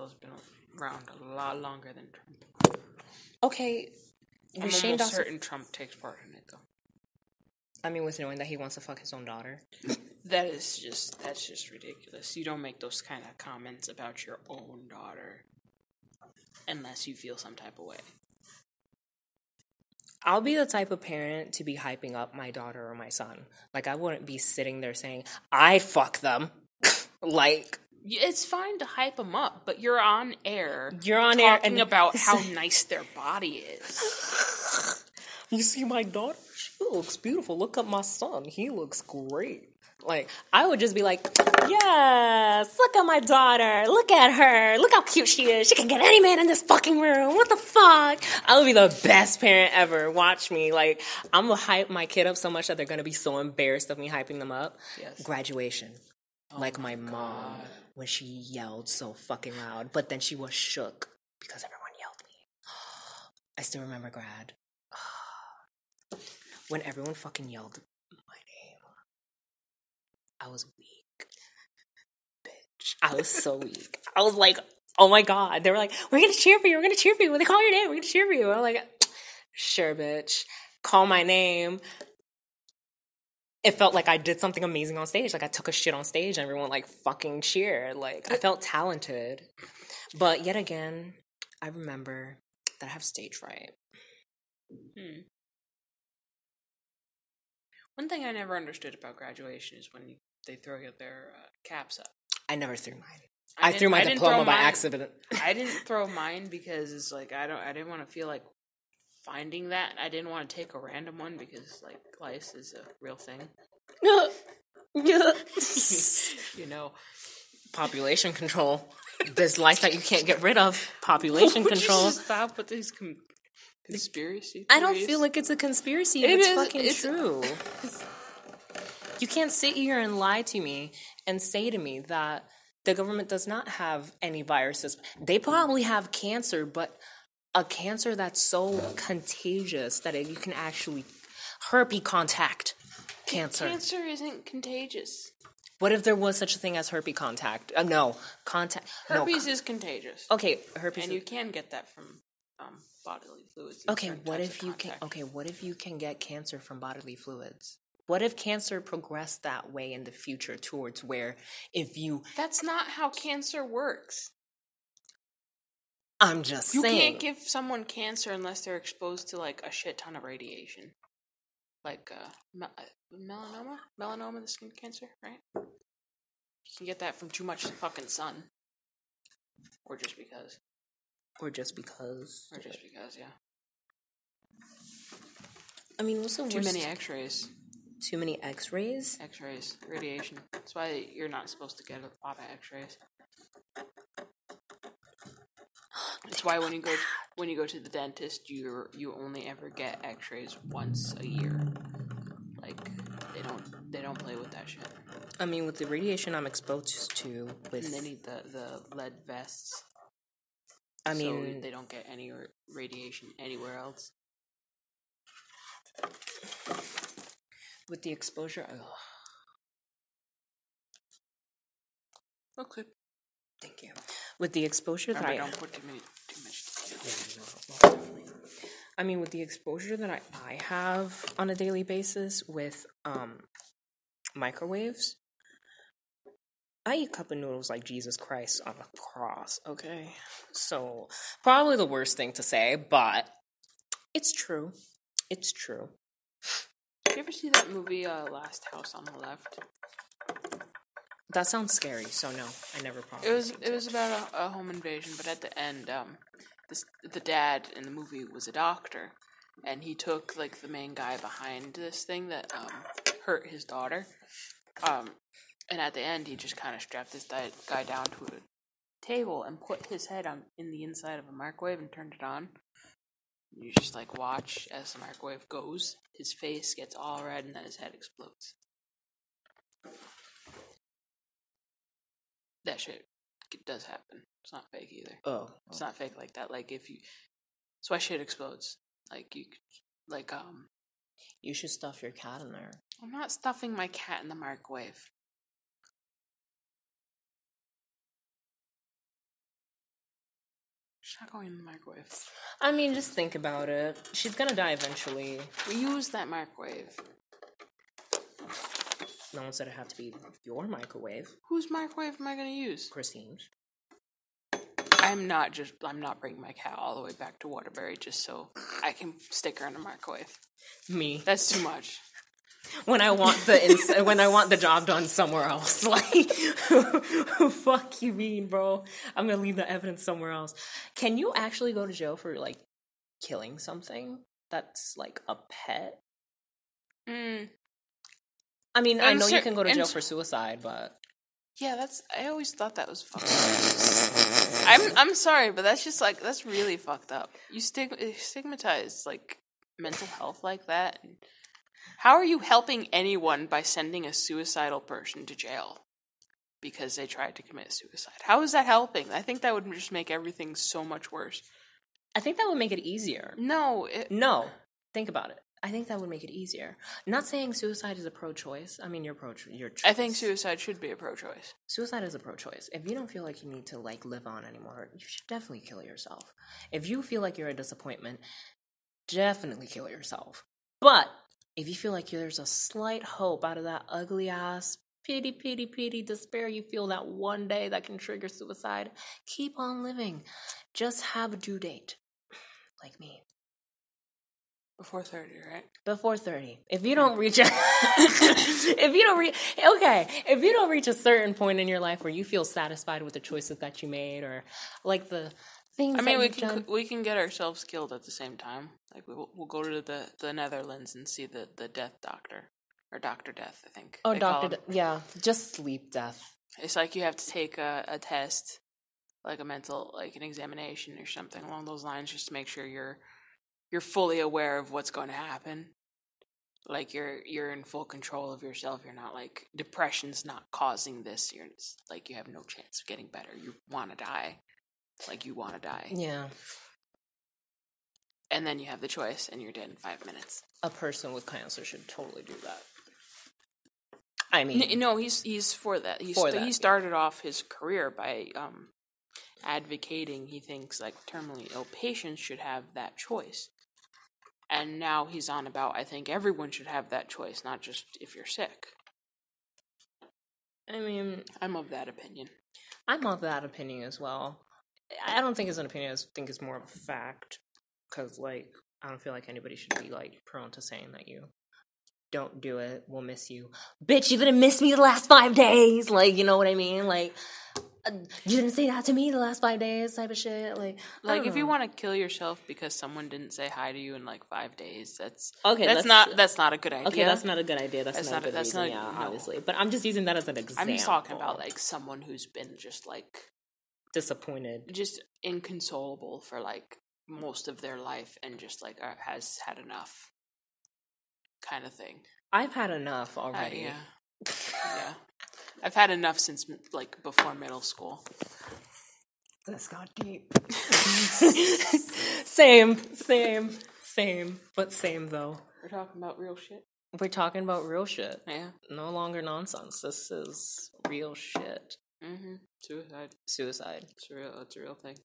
Pedophile's been around a lot longer than Trump. Okay. I'm almost certain Trump takes part in it, though. I mean, with knowing that he wants to fuck his own daughter. That's just ridiculous. You don't make those kind of comments about your own daughter unless you feel some type of way. I'll be the type of parent to be hyping up my daughter or my son. Like, I wouldn't be sitting there saying, I fuck them. Like... It's fine to hype them up, but you're on air. You're on air talking about how nice their body is. You see my daughter? She looks beautiful. Look at my son. He looks great. Like, I would just be like, yes, look at my daughter. Look at her. Look how cute she is. She can get any man in this fucking room. What the fuck? I would be the best parent ever. Watch me. Like, I'm going to hype my kid up so much that they're going to be so embarrassed of me hyping them up. Yes. Graduation. Like my mom, when she yelled so fucking loud. But then she was shook because everyone yelled me. I still remember grad. When everyone fucking yelled my name, I was weak. Bitch. I was so weak. I was like, oh my God. They were like, we're going to cheer for you. We're going to cheer for you. When they call your name, we're going to cheer for you. I'm like, sure, bitch. Call my name. It felt like I did something amazing on stage. Like, I took a shit on stage and everyone, like, fucking cheered. Like, I felt talented. But yet again, I remember that I have stage fright. One thing I never understood about graduation is when they throw their caps up. I never threw mine. I threw my diploma by accident. I didn't throw mine because it's like I didn't want to feel like finding that. I didn't want to take a random one because like lice is a real thing. You know, population control. There's lice that you can't get rid of. Population control. Stop with these conspiracy theories. I don't feel like it's a conspiracy. It's fucking true. You can't sit here and lie to me and say to me that the government does not have any viruses. They probably have cancer, but a cancer that's so contagious that you can actually herpes contact cancer. Cancer isn't contagious. What if there was such a thing as herpes contact? No, contact. Herpes is contagious. Okay, herpes, and you can get that from bodily fluids. Okay, what if you can? Okay, what if you can get cancer from bodily fluids? What if cancer progressed that way in the future towards where if you... That's not how cancer works. I'm just saying. You can't give someone cancer unless they're exposed to, like, a shit ton of radiation. Like, melanoma? Melanoma, the skin cancer, right? You can get that from too much fucking sun. Or just because. Or just because. Or just because, yeah. I mean, what's the worst? Too many x-rays. Too many x-rays? X-rays. Radiation. That's why you're not supposed to get a lot of x-rays. That's why when you go to the dentist, you only ever get x-rays once a year. Like, they don't play with that shit. I mean, with the radiation I'm exposed to, with... And they need the lead vests. I mean... So they don't get any radiation anywhere else. With the exposure... Okay. Thank you. With the exposure that I don't put too much. I mean, with the exposure that I have on a daily basis with microwaves, I eat cup of noodles like Jesus Christ on a cross, okay? So, probably the worst thing to say, but it's true. It's true. Did you ever see that movie, Last House on the Left? That sounds scary, so no, I never probably. It was about a home invasion, but at the end, the dad in the movie was a doctor, and he took like the main guy behind this thing that hurt his daughter, and at the end he just kind of strapped this guy down to a table and put his head in the inside of a microwave and turned it on. You just like watch as the microwave goes, his face gets all red, and then his head explodes. That shit does happen. It's not fake either. Oh. It's not fake like that. Like, if you... That's why shit explodes. Like, you... Like, You should stuff your cat in there. I'm not stuffing my cat in the microwave. She's not going in the microwave. I mean, just think about it. She's gonna die eventually. We use that microwave. No one said it had to be your microwave. Whose microwave am I gonna use? Christine's. I'm not bringing my cat all the way back to Waterbury just so I can stick her in a microwave. Me. That's too much. When I want the job done somewhere else, like, fuck you mean, bro? I'm gonna leave the evidence somewhere else. Can you actually go to jail for like killing something that's like a pet? I mean, I know you can go to jail for suicide, but yeah, I always thought that was fucked up. I'm sorry, but that's just like that's really fucked up. You stigmatize like mental health like that. How are you helping anyone by sending a suicidal person to jail because they tried to commit suicide? How is that helping? I think that would just make everything so much worse. I think that would make it easier. No. Think about it. I think that would make it easier. Not saying suicide is a pro-choice. I mean, your choice. I think suicide should be a pro-choice. Suicide is a pro-choice. If you don't feel like you need to like live on anymore, you should definitely kill yourself. If you feel like you're a disappointment, definitely kill yourself. But if you feel like there's a slight hope out of that ugly ass pity despair you feel that one day that can trigger suicide, keep on living. Just have a due date. Like me. Before 30, right? Before 30. If you don't reach if you don't reach a certain point in your life where you feel satisfied with the choices that you made or like the things we can get ourselves killed at the same time. Like we'll go to the Netherlands and see the death doctor or Dr. Death, I think. Oh, Dr. Yeah, just sleep death. It's like you have to take a test, like a mental, like an examination or something along those lines, just to make sure you're fully aware of what's going to happen. Like you're in full control of yourself. You're not like depression's not causing this. You're like you have no chance of getting better. You want to die. Like you want to die. Yeah. And then you have the choice and you're dead in 5 minutes. A person with cancer should totally do that. I mean, no, he's for that. He started off his career by advocating. He thinks like terminally ill patients should have that choice. And now he's on about, I think everyone should have that choice, not just if you're sick. I mean, I'm of that opinion. I'm of that opinion as well. I don't think it's an opinion. I think it's more of a fact. Because, like, I don't feel like anybody should be, like, prone to saying that you don't do it, we'll miss you. Bitch, you didn't miss me the last 5 days. Like, you know what I mean? Like, you didn't say that to me the last 5 days type of shit. Like if you want to kill yourself because someone didn't say hi to you in like 5 days, that's not a good idea. Okay, that's not a good idea. That's not a good reason, obviously. But I'm just using that as an example. I'm just talking about like someone who's been just like disappointed, just inconsolable for like most of their life and just like has had enough kind of thing. I've had enough already. Yeah. I've had enough since, like, before middle school. That's got deep. Same, but same, though. We're talking about real shit? We're talking about real shit. Yeah. No longer nonsense. This is real shit. Mm-hmm. Suicide. It's a real thing.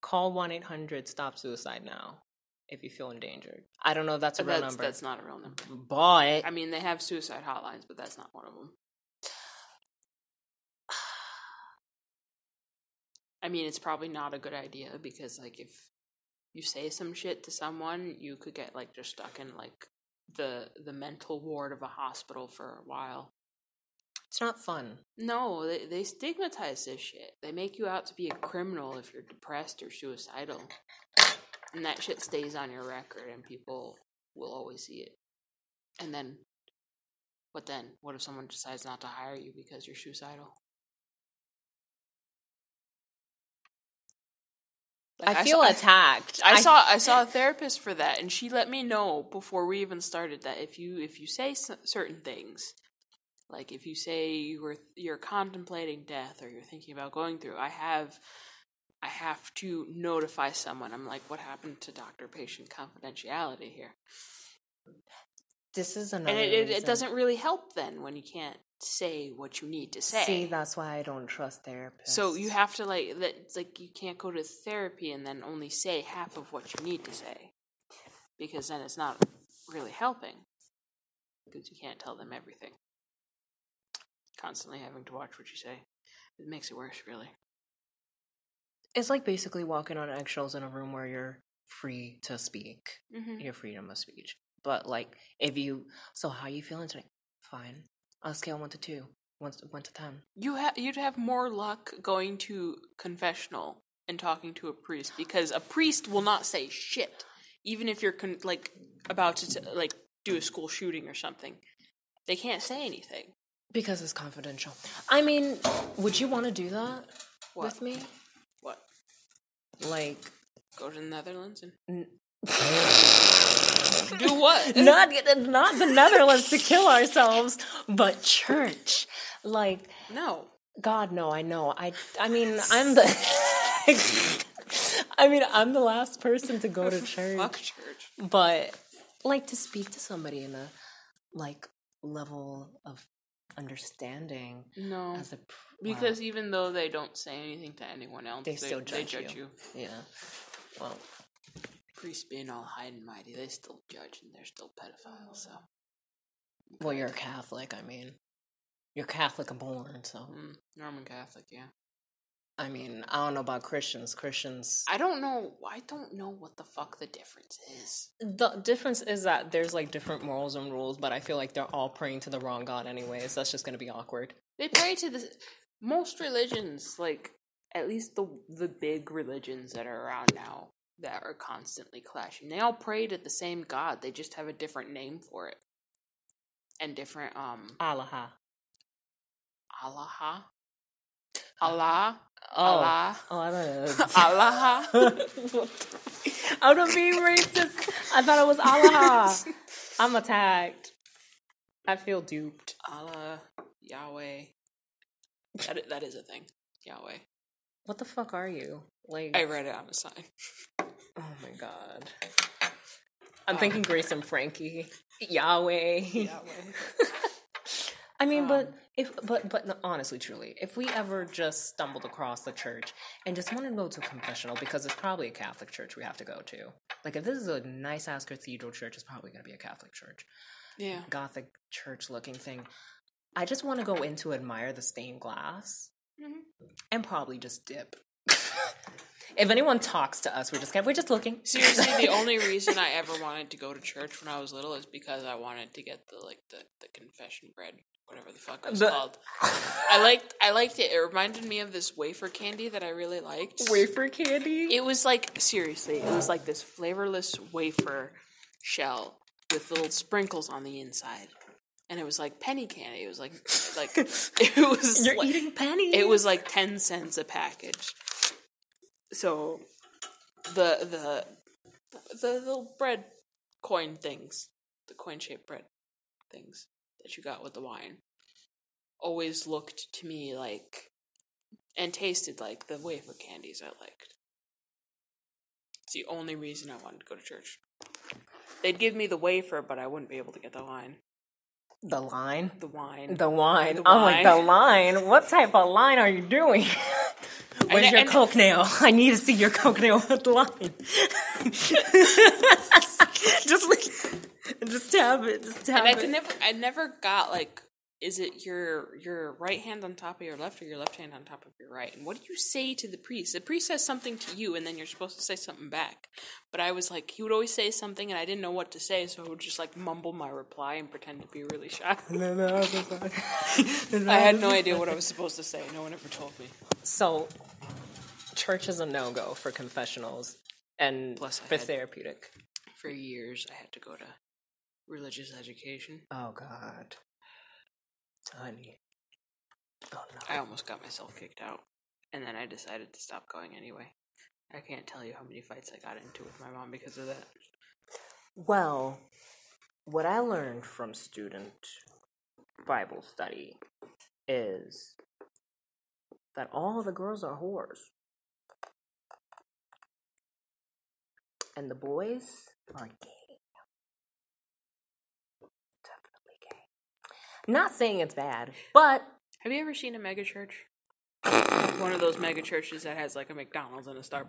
Call 1-800-STOP-SUICIDE now if you feel endangered. I don't know if that's a real number. That's not a real number. But I mean, they have suicide hotlines, but that's not one of them. I mean, it's probably not a good idea because, like, if you say some shit to someone, you could get, like, just stuck in, like, the mental ward of a hospital for a while. It's not fun. No, they stigmatize this shit. They make you out to be a criminal if you're depressed or suicidal. And that shit stays on your record and people will always see it. And then, what then? What if someone decides not to hire you because you're suicidal? Like, I feel attacked. I saw a therapist for that, and she let me know before we even started that if you say certain things, like if you say you're contemplating death or you're thinking about going through, I have to notify someone. I'm like, what happened to doctor-patient confidentiality here? This is another and it doesn't really help then when you can't say what you need to say. See, that's why I don't trust therapists. So you have to it's like you can't go to therapy and then only say half of what you need to say, because then it's not really helping, because you can't tell them everything. Constantly having to watch what you say, it makes it worse, really. It's like basically walking on eggshells in a room where you're free to speak, your freedom of speech. But like, so how you feeling today? Fine. On a scale 1 to 2, 1 to 10. You'd have more luck going to confessional and talking to a priest, because a priest will not say shit, even if you're about to do a school shooting or something. They can't say anything because it's confidential. I mean, would you want to do that with me? What? Like, go to the Netherlands and do what? Not the Netherlands to kill ourselves, but church. Like, no. God, no, I know. I mean, I'm the last person to go to church. Fuck church. But like to speak to somebody in a level of understanding. No. Because even though they don't say anything to anyone else, they still judge you. Yeah. Well, priests being all high and mighty, they still judge, and they're still pedophiles, so. Well, you're a Catholic, I mean. You're Catholic born, so. Roman Catholic, yeah. I mean, I don't know about Christians. I don't know what the fuck the difference is. The difference is that there's like different morals and rules, but I feel like they're all praying to the wrong God anyways. That's just gonna be awkward. They pray to most religions, like, at least the big religions that are around now, that are constantly clashing. They all pray to the same God. They just have a different name for it. And different, Allah. Allah? Allah? Oh, Allah? Oh, I don't know. Allah? I'm not being racist. I thought it was Allah. I'm attacked. I feel duped. Allah, Yahweh. That is a thing. Yahweh. What the fuck are you? Like, I read it on a sign. Oh my god. I'm thinking Grace and Frankie. Yahweh. I mean, but no, honestly, truly, if we ever just stumbled across the church and just want to go to a confessional, because it's probably a Catholic church we have to go to. Like, if this is a nice-ass cathedral church, it's probably going to be a Catholic church. Yeah. Gothic church-looking thing. I just want to go in to admire the stained glass and probably just dip. If anyone talks to us, we're just looking. Seriously, the only reason I ever wanted to go to church when I was little is because I wanted to get the confession bread, whatever the fuck it was called. I liked it. It reminded me of this wafer candy that I really liked. Wafer candy? It was like, seriously, it was like this flavorless wafer shell with little sprinkles on the inside. And it was like penny candy. It was like it was. You're eating pennies. It was like 10 cents a package. So, the little bread coin things, the coin-shaped bread things that you got with the wine, always looked to me like, and tasted like, the wafer candies I liked. It's the only reason I wanted to go to church. They'd give me the wafer, but I wouldn't be able to get the line. The line? The wine. The wine. I'm like, the line? What type of line are you doing? Where's your Coke nail? I need to see your Coke nail with the line. just tap it. Just tap it. I never got, like, is it your right hand on top of your left or your left hand on top of your right? And what do you say to the priest? The priest says something to you, and then you're supposed to say something back. But I was like, he would always say something, and I didn't know what to say, so I would just, like, mumble my reply and pretend to be really shy. I had no idea what I was supposed to say. No one ever told me. So, church is a no-go for confessionals and plus for therapeutic. For years, I had to go to religious education. Oh, God. Honey. Oh, no. I almost got myself kicked out. And then I decided to stop going anyway. I can't tell you how many fights I got into with my mom because of that. Well, what I learned from student Bible study is that all the girls are whores. And the boys are gay. Definitely gay. Not saying it's bad, but Have you ever seen a mega church? One of those mega churches that has like a McDonald's and a Starbucks.